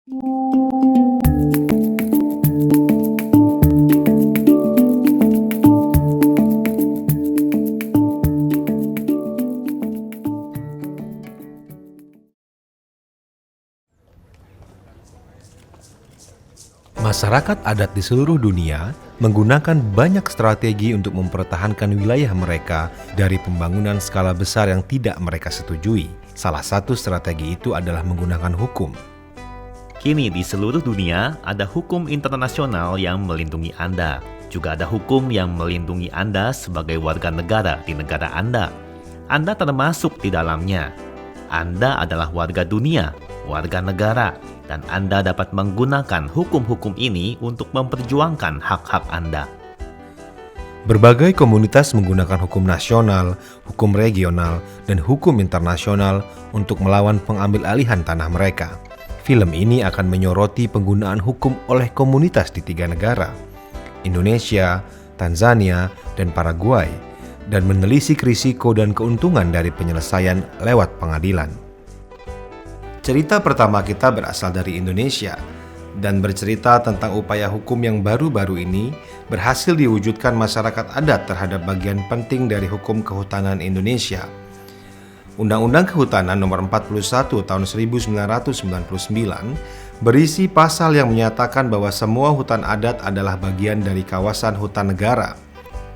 Masyarakat adat di seluruh dunia menggunakan banyak strategi untuk mempertahankan wilayah mereka dari pembangunan skala besar yang tidak mereka setujui. Salah satu strategi itu adalah menggunakan hukum. Kini di seluruh dunia ada hukum internasional yang melindungi Anda. Juga ada hukum yang melindungi Anda sebagai warga negara di negara Anda. Anda termasuk di dalamnya. Anda adalah warga dunia, warga negara, dan Anda dapat menggunakan hukum-hukum ini untuk memperjuangkan hak-hak Anda. Berbagai komunitas menggunakan hukum nasional, hukum regional, dan hukum internasional untuk melawan pengambil alihan tanah mereka. Film ini akan menyoroti penggunaan hukum oleh komunitas di 3 negara, Indonesia, Tanzania, dan Paraguay, dan menelisik risiko dan keuntungan dari penyelesaian lewat pengadilan. Cerita pertama kita berasal dari Indonesia dan bercerita tentang upaya hukum yang baru-baru ini berhasil diwujudkan masyarakat adat terhadap bagian penting dari hukum kehutanan Indonesia. Undang-Undang Kehutanan Nomor 41 Tahun 1999 berisi pasal yang menyatakan bahwa semua hutan adat adalah bagian dari kawasan hutan negara.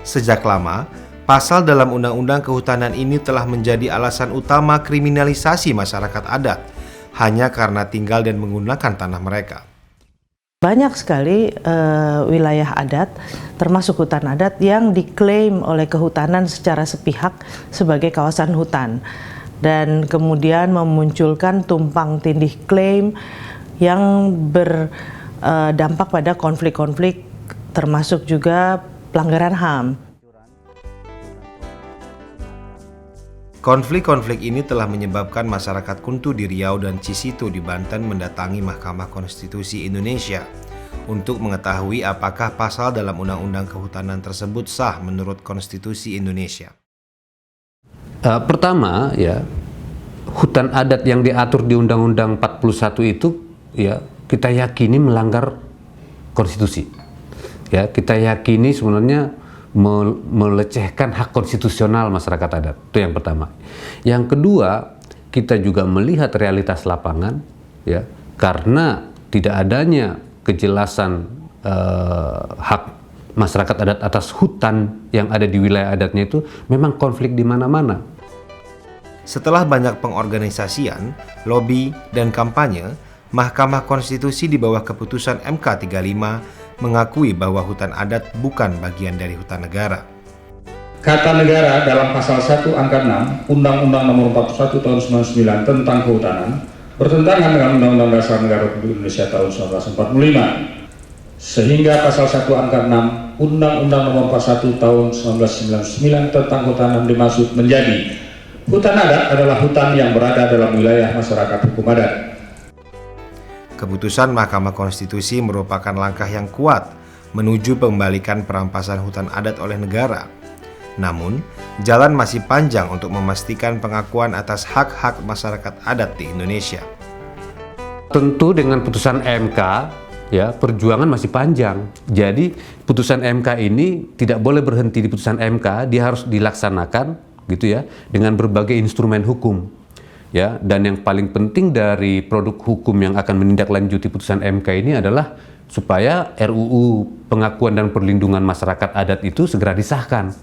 Sejak lama, pasal dalam Undang-Undang Kehutanan ini telah menjadi alasan utama kriminalisasi masyarakat adat hanya karena tinggal dan menggunakan tanah mereka. Banyak sekali wilayah adat, termasuk hutan adat, yang diklaim oleh kehutanan secara sepihak sebagai kawasan hutan. Dan kemudian memunculkan tumpang tindih klaim yang berdampak pada konflik-konflik, termasuk juga pelanggaran HAM. Konflik-konflik ini telah menyebabkan masyarakat Kuntu di Riau dan Cisitu di Banten mendatangi Mahkamah Konstitusi Indonesia untuk mengetahui apakah pasal dalam Undang-Undang Kehutanan tersebut sah menurut Konstitusi Indonesia. Pertama, ya, hutan adat yang diatur di Undang-Undang 41 itu, ya, kita yakini melanggar konstitusi. Ya, kita yakini sebenarnya melecehkan hak konstitusional masyarakat adat. Itu yang pertama. Yang kedua, kita juga melihat realitas lapangan, ya, karena tidak adanya kejelasan hak masyarakat adat atas hutan yang ada di wilayah adatnya itu memang konflik di mana-mana. Setelah banyak pengorganisasian, lobi, dan kampanye, Mahkamah Konstitusi di bawah keputusan MK 35 mengakui bahwa hutan adat bukan bagian dari hutan negara. Kata negara dalam pasal 1 angka 6 Undang-Undang Nomor 41 Tahun 99 tentang kehutanan bertentangan dengan Undang-Undang Dasar Negara Republik Indonesia tahun 1945. Sehingga pasal 1 angka 6 Undang-Undang Nomor 41 Tahun 1999 tentang kehutanan dimaksud menjadi hutan adat adalah hutan yang berada dalam wilayah masyarakat hukum adat. Keputusan Mahkamah Konstitusi merupakan langkah yang kuat menuju pembalikan perampasan hutan adat oleh negara. Namun, jalan masih panjang untuk memastikan pengakuan atas hak-hak masyarakat adat di Indonesia. Tentu dengan putusan MK, ya, perjuangan masih panjang. Jadi, putusan MK ini tidak boleh berhenti di putusan MK, dia harus dilaksanakan, gitu ya, dengan berbagai instrumen hukum. Ya, dan yang paling penting dari produk hukum yang akan menindaklanjuti putusan MK ini adalah supaya RUU Pengakuan dan Perlindungan Masyarakat Adat itu segera disahkan.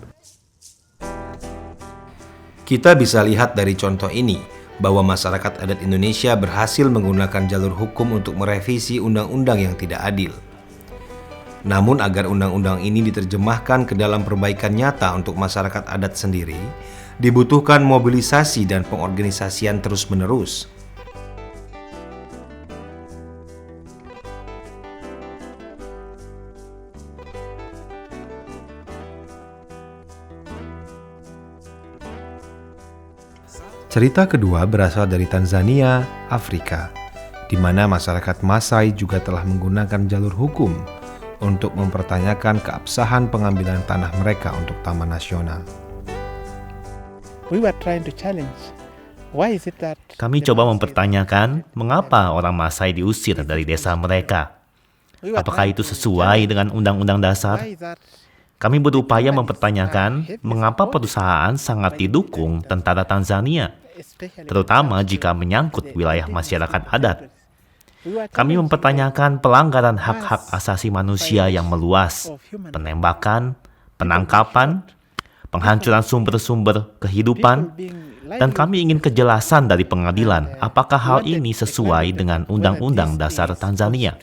Kita bisa lihat dari contoh ini bahwa masyarakat adat Indonesia berhasil menggunakan jalur hukum untuk merevisi undang-undang yang tidak adil. Namun agar undang-undang ini diterjemahkan ke dalam perbaikan nyata untuk masyarakat adat sendiri, dibutuhkan mobilisasi dan pengorganisasian terus-menerus. Cerita kedua berasal dari Tanzania, Afrika, di mana masyarakat Masai juga telah menggunakan jalur hukum untuk mempertanyakan keabsahan pengambilan tanah mereka untuk taman nasional. We were trying to challenge Kami coba mempertanyakan mengapa orang Masai diusir dari desa mereka. Apakah itu sesuai dengan Undang-Undang Dasar? Kami berupaya mempertanyakan mengapa perusahaan sangat didukung tentara Tanzania, terutama jika menyangkut wilayah masyarakat adat. Kami mempertanyakan pelanggaran hak-hak asasi manusia yang meluas, penembakan, penangkapan, penghancuran sumber-sumber kehidupan, dan kami ingin kejelasan dari pengadilan apakah hal ini sesuai dengan Undang-Undang Dasar Tanzania.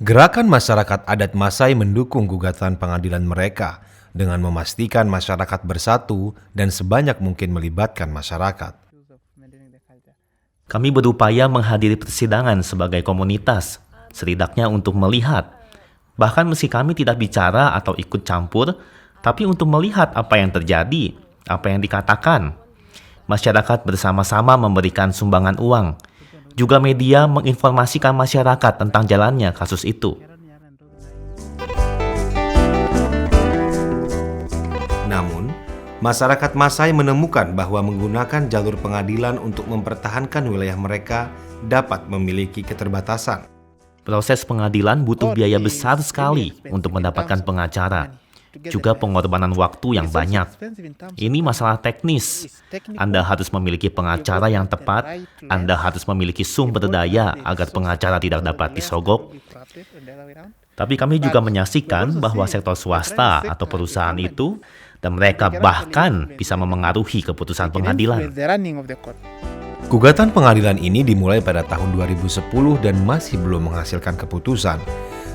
Gerakan masyarakat adat Masai mendukung gugatan pengadilan mereka dengan memastikan masyarakat bersatu dan sebanyak mungkin melibatkan masyarakat. Kami berupaya menghadiri persidangan sebagai komunitas, setidaknya untuk melihat. Bahkan meski kami tidak bicara atau ikut campur, tapi untuk melihat apa yang terjadi, apa yang dikatakan. Masyarakat bersama-sama memberikan sumbangan uang. Juga media menginformasikan masyarakat tentang jalannya kasus itu. Namun, masyarakat Masai menemukan bahwa menggunakan jalur pengadilan untuk mempertahankan wilayah mereka dapat memiliki keterbatasan. Proses pengadilan butuh biaya besar sekali untuk mendapatkan pengacara. Juga pengorbanan waktu yang banyak. Ini masalah teknis. Anda harus memiliki pengacara yang tepat, Anda harus memiliki sumber daya agar pengacara tidak dapat disogok. Tapi kami juga menyaksikan bahwa sektor swasta atau perusahaan itu, dan mereka bahkan bisa memengaruhi keputusan pengadilan. Gugatan pengadilan ini dimulai pada tahun 2010 dan masih belum menghasilkan keputusan.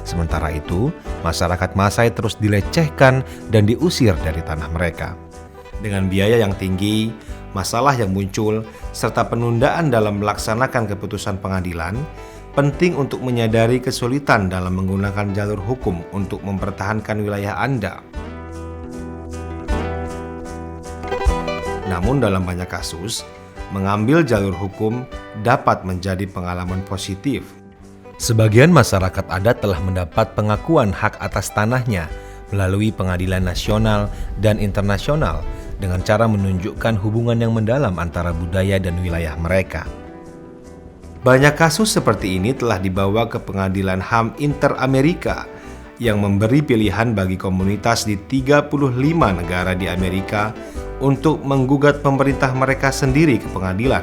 Sementara itu, masyarakat Masai terus dilecehkan dan diusir dari tanah mereka. Dengan biaya yang tinggi, masalah yang muncul, serta penundaan dalam melaksanakan keputusan pengadilan, penting untuk menyadari kesulitan dalam menggunakan jalur hukum untuk mempertahankan wilayah Anda. Namun dalam banyak kasus, mengambil jalur hukum dapat menjadi pengalaman positif. Sebagian masyarakat adat telah mendapat pengakuan hak atas tanahnya melalui pengadilan nasional dan internasional dengan cara menunjukkan hubungan yang mendalam antara budaya dan wilayah mereka. Banyak kasus seperti ini telah dibawa ke pengadilan HAM Inter-Amerika yang memberi pilihan bagi komunitas di 35 negara di Amerika untuk menggugat pemerintah mereka sendiri ke pengadilan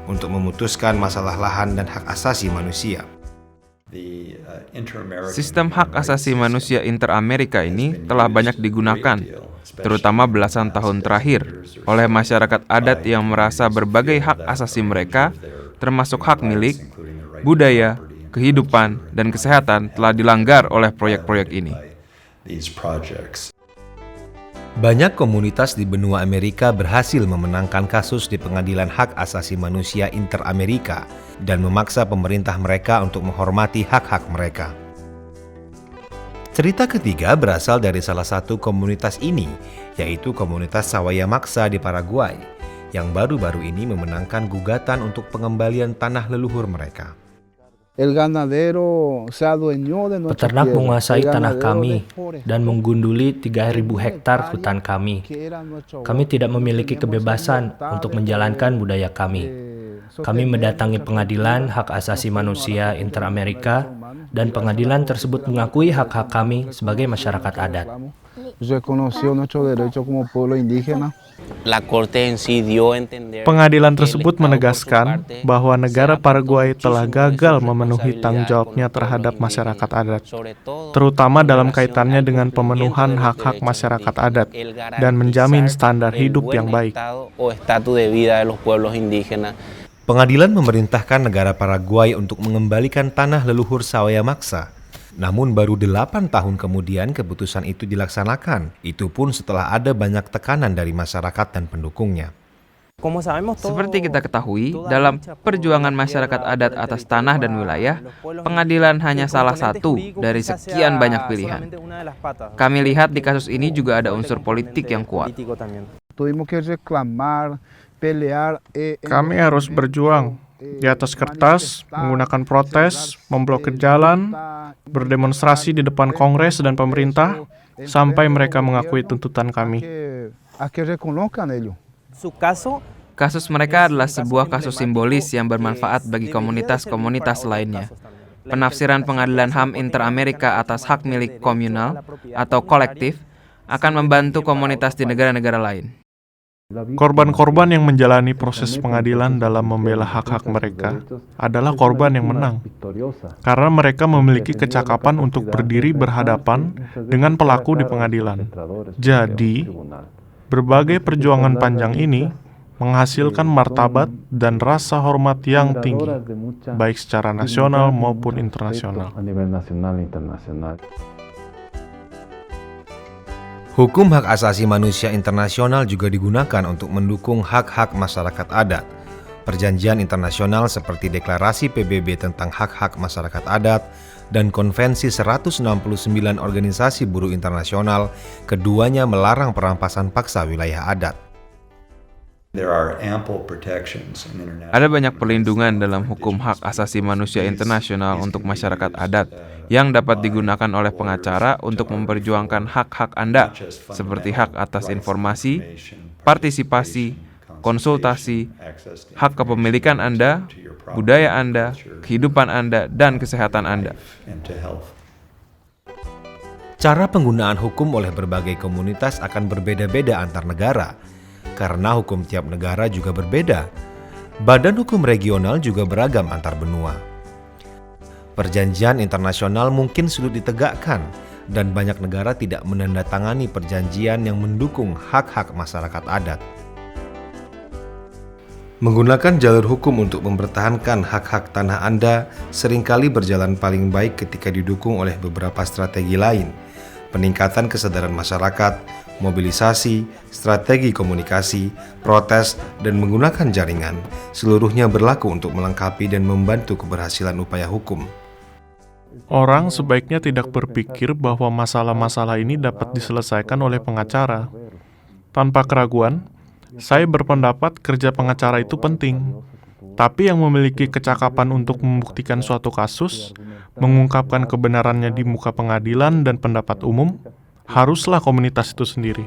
untuk memutuskan masalah lahan dan hak asasi manusia. Sistem hak asasi manusia Inter-Amerika ini telah banyak digunakan, terutama belasan tahun terakhir, oleh masyarakat adat yang merasa berbagai hak asasi mereka, termasuk hak milik, budaya, kehidupan, dan kesehatan telah dilanggar oleh proyek-proyek ini. Banyak komunitas di benua Amerika berhasil memenangkan kasus di Pengadilan Hak Asasi Manusia Inter-Amerika dan memaksa pemerintah mereka untuk menghormati hak-hak mereka. Cerita ketiga berasal dari salah satu komunitas ini, yaitu komunitas Sawaya Maksa di Paraguay, yang baru-baru ini memenangkan gugatan untuk pengembalian tanah leluhur mereka. Peternak menguasai tanah kami dan menggunduli 3.000 hektar hutan kami. Kami tidak memiliki kebebasan untuk menjalankan budaya kami. Kami mendatangi pengadilan hak asasi manusia Inter-Amerika dan pengadilan tersebut mengakui hak-hak kami sebagai masyarakat adat. Pengadilan tersebut menegaskan bahwa negara Paraguay telah gagal memenuhi tanggung jawabnya terhadap masyarakat adat, terutama dalam kaitannya dengan pemenuhan hak-hak masyarakat adat dan menjamin standar hidup yang baik. Pengadilan memerintahkan negara Paraguay untuk mengembalikan tanah leluhur Sawaya Maksa. Namun baru 8 tahun kemudian keputusan itu dilaksanakan. Itu pun setelah ada banyak tekanan dari masyarakat dan pendukungnya. Seperti kita ketahui, dalam perjuangan masyarakat adat atas tanah dan wilayah, pengadilan hanya salah satu dari sekian banyak pilihan. Kami lihat di kasus ini juga ada unsur politik yang kuat. Kami harus berjuang di atas kertas, menggunakan protes, memblokir jalan, berdemonstrasi di depan Kongres dan pemerintah, sampai mereka mengakui tuntutan kami. Kasus mereka adalah sebuah kasus simbolis yang bermanfaat bagi komunitas-komunitas lainnya. Penafsiran Pengadilan HAM Inter-Amerika atas hak milik komunal atau kolektif akan membantu komunitas di negara-negara lain. Korban-korban yang menjalani proses pengadilan dalam membela hak-hak mereka adalah korban yang menang, karena mereka memiliki kecakapan untuk berdiri berhadapan dengan pelaku di pengadilan. Jadi, berbagai perjuangan panjang ini menghasilkan martabat dan rasa hormat yang tinggi, baik secara nasional maupun internasional. Hukum hak asasi manusia internasional juga digunakan untuk mendukung hak-hak masyarakat adat. Perjanjian internasional seperti Deklarasi PBB tentang hak-hak masyarakat adat dan Konvensi 169 Organisasi Buruh Internasional, keduanya melarang perampasan paksa wilayah adat. Ada banyak perlindungan dalam hukum hak asasi manusia internasional untuk masyarakat adat yang dapat digunakan oleh pengacara untuk memperjuangkan hak-hak Anda, seperti hak atas informasi, partisipasi, konsultasi, hak kepemilikan Anda, budaya Anda, kehidupan Anda, dan kesehatan Anda. Cara penggunaan hukum oleh berbagai komunitas akan berbeda-beda antar negara, karena hukum tiap negara juga berbeda. Badan hukum regional juga beragam antar benua. Perjanjian internasional mungkin sulit ditegakkan, dan banyak negara tidak menandatangani perjanjian yang mendukung hak-hak masyarakat adat. Menggunakan jalur hukum untuk mempertahankan hak-hak tanah Anda seringkali berjalan paling baik ketika didukung oleh beberapa strategi lain: peningkatan kesadaran masyarakat, mobilisasi, strategi komunikasi, protes, dan menggunakan jaringan. Seluruhnya berlaku untuk melengkapi dan membantu keberhasilan upaya hukum. Orang sebaiknya tidak berpikir bahwa masalah-masalah ini dapat diselesaikan oleh pengacara. Tanpa keraguan, saya berpendapat kerja pengacara itu penting. Tapi yang memiliki kecakapan untuk membuktikan suatu kasus, mengungkapkan kebenarannya di muka pengadilan dan pendapat umum, haruslah komunitas itu sendiri.